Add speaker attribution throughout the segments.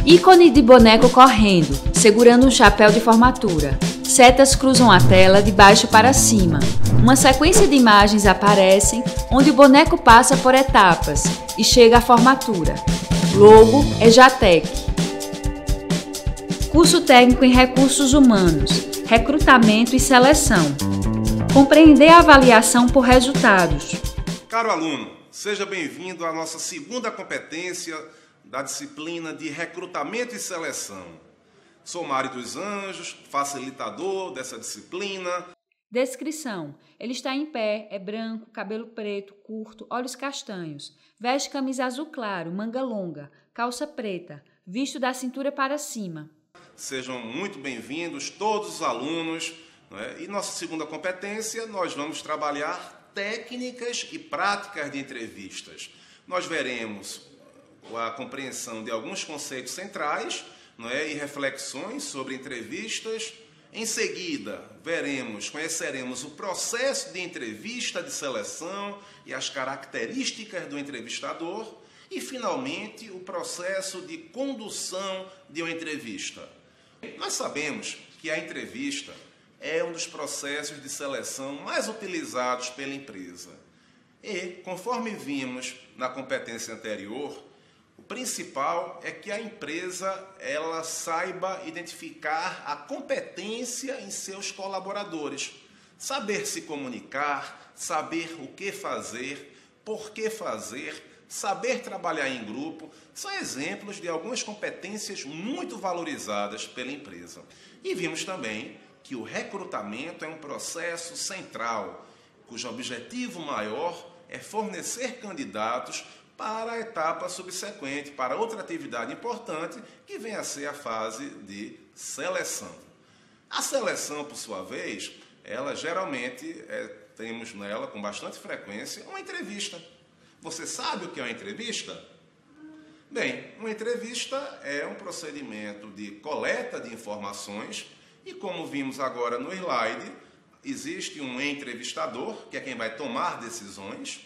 Speaker 1: Ícone de boneco correndo, segurando um chapéu de formatura. Setas cruzam a tela de baixo para cima. Uma sequência de imagens aparecem, onde o boneco passa por etapas e chega à formatura. Logo é Jatec. Curso técnico em recursos humanos, recrutamento e seleção. Compreender a avaliação por resultados.
Speaker 2: Caro aluno, seja bem-vindo à nossa segunda competência da disciplina de recrutamento e seleção. Sou Mário dos Anjos, facilitador dessa disciplina.
Speaker 1: Descrição: ele está em pé, é branco, cabelo preto, curto, olhos castanhos, veste camisa azul claro, manga longa, calça preta, visto da cintura para cima.
Speaker 2: Sejam muito bem-vindos todos os alunos, né? E nossa segunda competência, nós vamos trabalhar técnicas e práticas de entrevistas. Nós veremos a compreensão de alguns conceitos centrais, não é, e reflexões sobre entrevistas. Em seguida, conheceremos o processo de entrevista de seleção e as características do entrevistador. E, finalmente, o processo de condução de uma entrevista. Nós sabemos que a entrevista é um dos processos de seleção mais utilizados pela empresa. E, conforme vimos na competência anterior, o principal é que a empresa ela saiba identificar a competência em seus colaboradores. Saber se comunicar, saber o que fazer, por que fazer, saber trabalhar em grupo, são exemplos de algumas competências muito valorizadas pela empresa. E vimos também que o recrutamento é um processo central, cujo objetivo maior é fornecer candidatos para a etapa subsequente, para outra atividade importante, que vem a ser a fase de seleção. A seleção, por sua vez, ela geralmente temos nela, com bastante frequência, uma entrevista. Você sabe o que é uma entrevista? Bem, uma entrevista é um procedimento de coleta de informações e, como vimos agora no slide, existe um entrevistador, que é quem vai tomar decisões,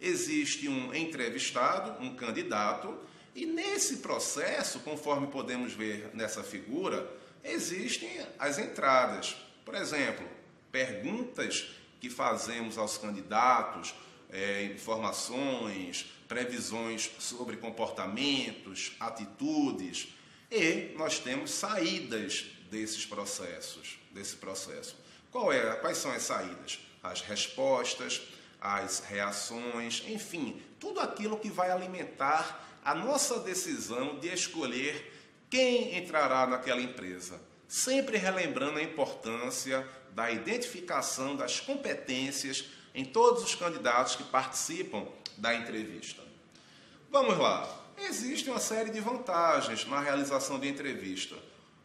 Speaker 2: existe um entrevistado, um candidato, e nesse processo, conforme podemos ver nessa figura, existem as entradas. Por exemplo, perguntas que fazemos aos candidatos, informações, previsões sobre comportamentos, atitudes, e nós temos saídas desse processo. Quais são as saídas? As respostas, as reações, enfim, tudo aquilo que vai alimentar a nossa decisão de escolher quem entrará naquela empresa. Sempre relembrando a importância da identificação das competências em todos os candidatos que participam da entrevista. Vamos lá. Existe uma série de vantagens na realização de entrevista.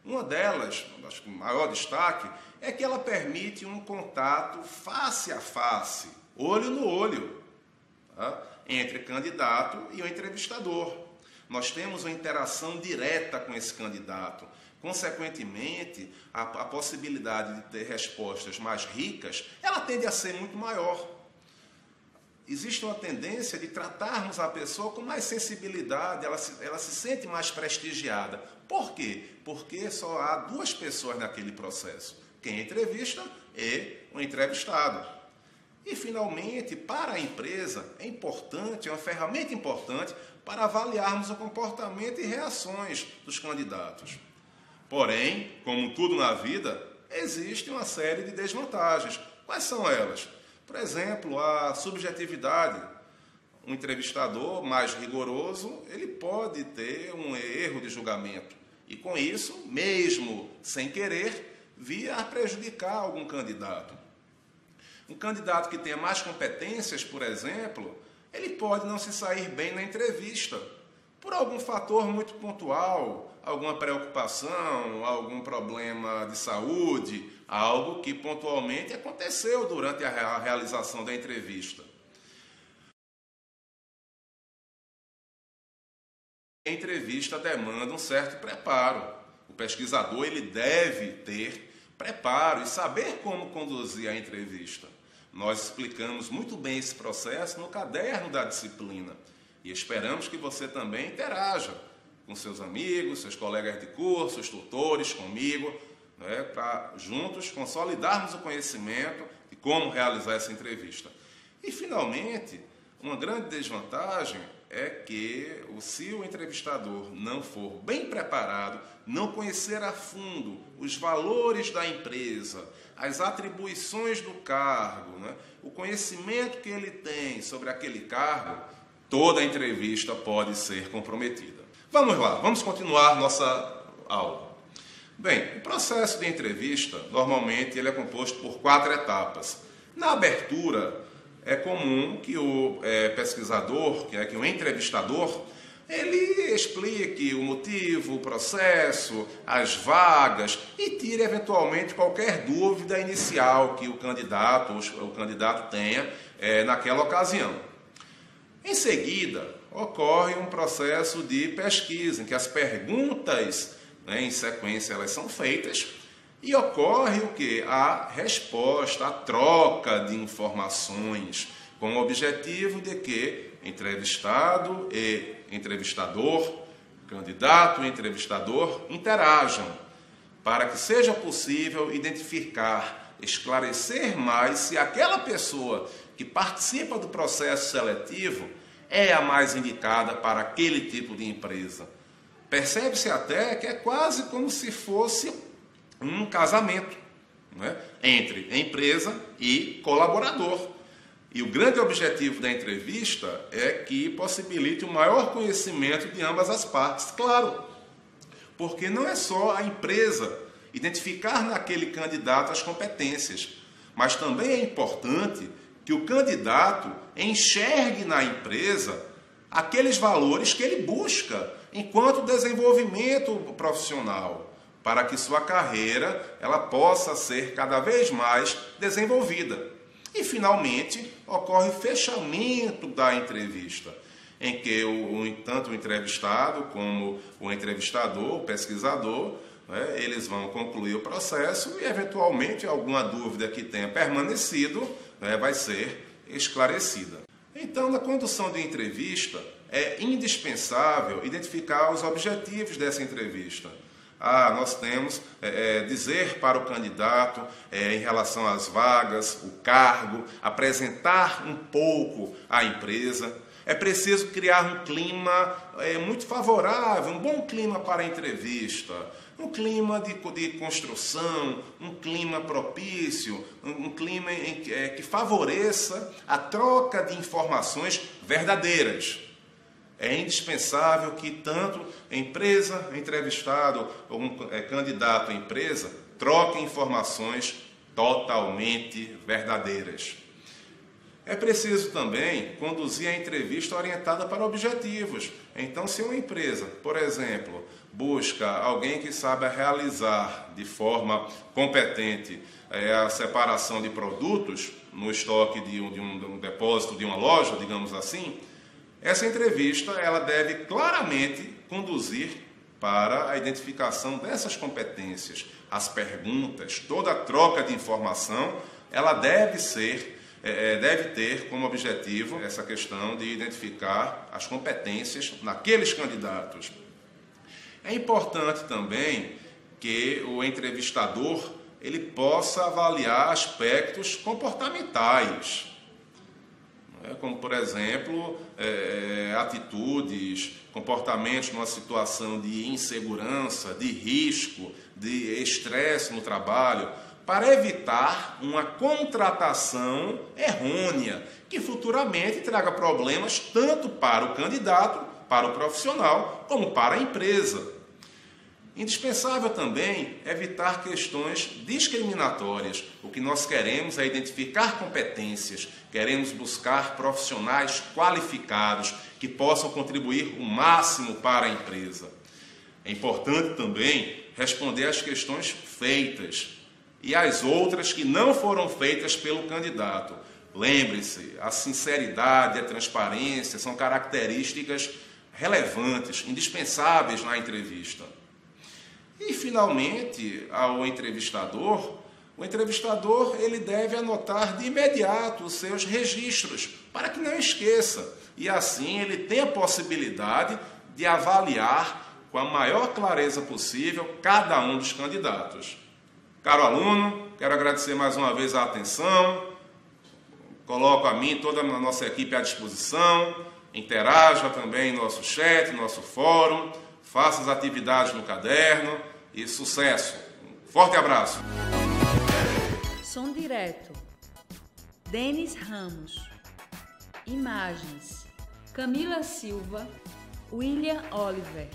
Speaker 2: Uma delas, acho que o maior destaque, é que ela permite um contato face a face, olho no olho, tá? Entre candidato e o entrevistador. Nós temos uma interação direta com esse candidato. Consequentemente, a possibilidade de ter respostas mais ricas, ela tende a ser muito maior. Existe uma tendência de tratarmos a pessoa com mais sensibilidade, ela se sente mais prestigiada. Por quê? Porque só há duas pessoas naquele processo, quem entrevista e o entrevistado. E, finalmente, para a empresa, é uma ferramenta importante para avaliarmos o comportamento e reações dos candidatos. Porém, como tudo na vida, existe uma série de desvantagens. Quais são elas? Por exemplo, a subjetividade. Um entrevistador mais rigoroso, ele pode ter um erro de julgamento. E, com isso, mesmo sem querer, vir a prejudicar algum candidato. Um candidato que tenha mais competências, por exemplo, ele pode não se sair bem na entrevista, por algum fator muito pontual, alguma preocupação, algum problema de saúde, algo que pontualmente aconteceu durante a realização da entrevista. A entrevista demanda um certo preparo. O pesquisador ele deve ter preparo e saber como conduzir a entrevista. Nós explicamos muito bem esse processo no caderno da disciplina e esperamos que você também interaja com seus amigos, seus colegas de curso, os tutores, comigo, né, para juntos consolidarmos o conhecimento de como realizar essa entrevista. E, finalmente, uma grande desvantagem é que, se o entrevistador não for bem preparado, não conhecer a fundo os valores da empresa, as atribuições do cargo, né, o conhecimento que ele tem sobre aquele cargo, toda a entrevista pode ser comprometida. Vamos lá, vamos continuar nossa aula. Bem, o processo de entrevista, normalmente, ele é composto por 4 etapas. Na abertura, é comum que o pesquisador, que o entrevistador, ele explique o motivo, o processo, as vagas e tire, eventualmente, qualquer dúvida inicial que o candidato tenha naquela ocasião. Em seguida, ocorre um processo de pesquisa, em que as perguntas, né, em sequência, elas são feitas e ocorre o quê? A resposta, a troca de informações, com o objetivo de que entrevistado e entrevistador, candidato e entrevistador interajam, para que seja possível identificar, esclarecer mais se aquela pessoa que participa do processo seletivo é a mais indicada para aquele tipo de empresa. Percebe-se até que é quase como se fosse um casamento, né, entre empresa e colaborador. E o grande objetivo da entrevista é que possibilite o maior conhecimento de ambas as partes, claro, porque não é só a empresa identificar naquele candidato as competências, mas também é importante que o candidato enxergue na empresa aqueles valores que ele busca enquanto desenvolvimento profissional, para que sua carreira ela possa ser cada vez mais desenvolvida. E, finalmente, ocorre o fechamento da entrevista, em que tanto o entrevistado como o entrevistador, o pesquisador, né, eles vão concluir o processo e, eventualmente, alguma dúvida que tenha permanecido, né, vai ser esclarecida. Então, na condução de entrevista, é indispensável identificar os objetivos dessa entrevista. Nós temos dizer para o candidato em relação às vagas, o cargo, apresentar um pouco a empresa. É preciso criar um clima muito favorável, um bom clima para a entrevista, um clima de construção, um clima propício, um clima que favoreça a troca de informações verdadeiras. É indispensável que tanto empresa, entrevistado ou candidato à empresa troquem informações totalmente verdadeiras. É preciso também conduzir a entrevista orientada para objetivos. Então, se uma empresa, por exemplo, busca alguém que saiba realizar de forma competente a separação de produtos no estoque de um depósito de uma loja, digamos assim, essa entrevista ela deve claramente conduzir para a identificação dessas competências. As perguntas, toda a troca de informação, ela deve ter como objetivo essa questão de identificar as competências naqueles candidatos. É importante também que o entrevistador ele possa avaliar aspectos comportamentais, como, por exemplo, atitudes, comportamentos numa situação de insegurança, de risco, de estresse no trabalho, para evitar uma contratação errônea, que futuramente traga problemas tanto para o candidato, para o profissional, como para a empresa. Indispensável também evitar questões discriminatórias. O que nós queremos é identificar competências, queremos buscar profissionais qualificados que possam contribuir o máximo para a empresa. É importante também responder às questões feitas e às outras que não foram feitas pelo candidato. Lembre-se, a sinceridade e a transparência são características relevantes, indispensáveis na entrevista. E, finalmente, o entrevistador ele deve anotar de imediato os seus registros, para que não esqueça. E, assim, ele tem a possibilidade de avaliar com a maior clareza possível cada um dos candidatos. Caro aluno, quero agradecer mais uma vez a atenção, coloco a mim e toda a nossa equipe à disposição, interaja também no nosso chat, no nosso fórum, faça as atividades no caderno e sucesso! Um forte abraço!
Speaker 1: Som direto, Denis Ramos. Imagens, Camila Silva, William Oliver.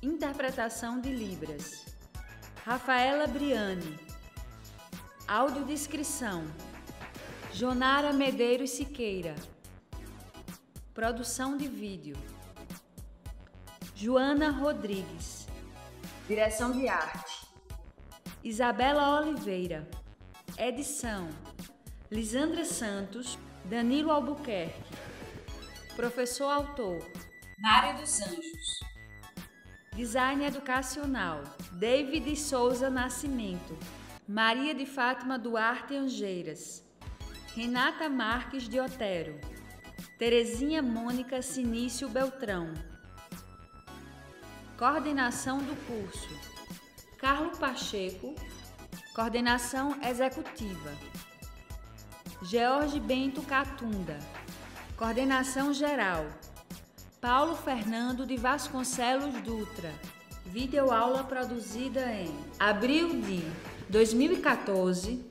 Speaker 1: Interpretação de Libras, Rafaela Briani. Audiodescrição, Jonara Medeiros Siqueira. Produção de vídeo, Joana Rodrigues. Direção de arte, Isabela Oliveira. Edição, Lisandra Santos, Danilo Albuquerque. Professor autor, Mário dos Anjos. Design educacional, David Souza Nascimento, Maria de Fátima Duarte Angeiras, Renata Marques de Otero, Terezinha Mônica Sinício Beltrão. Coordenação do curso, Carlos Pacheco. Coordenação executiva, George Bento Catunda. Coordenação geral, Paulo Fernando de Vasconcelos Dutra. Videoaula produzida em abril de 2014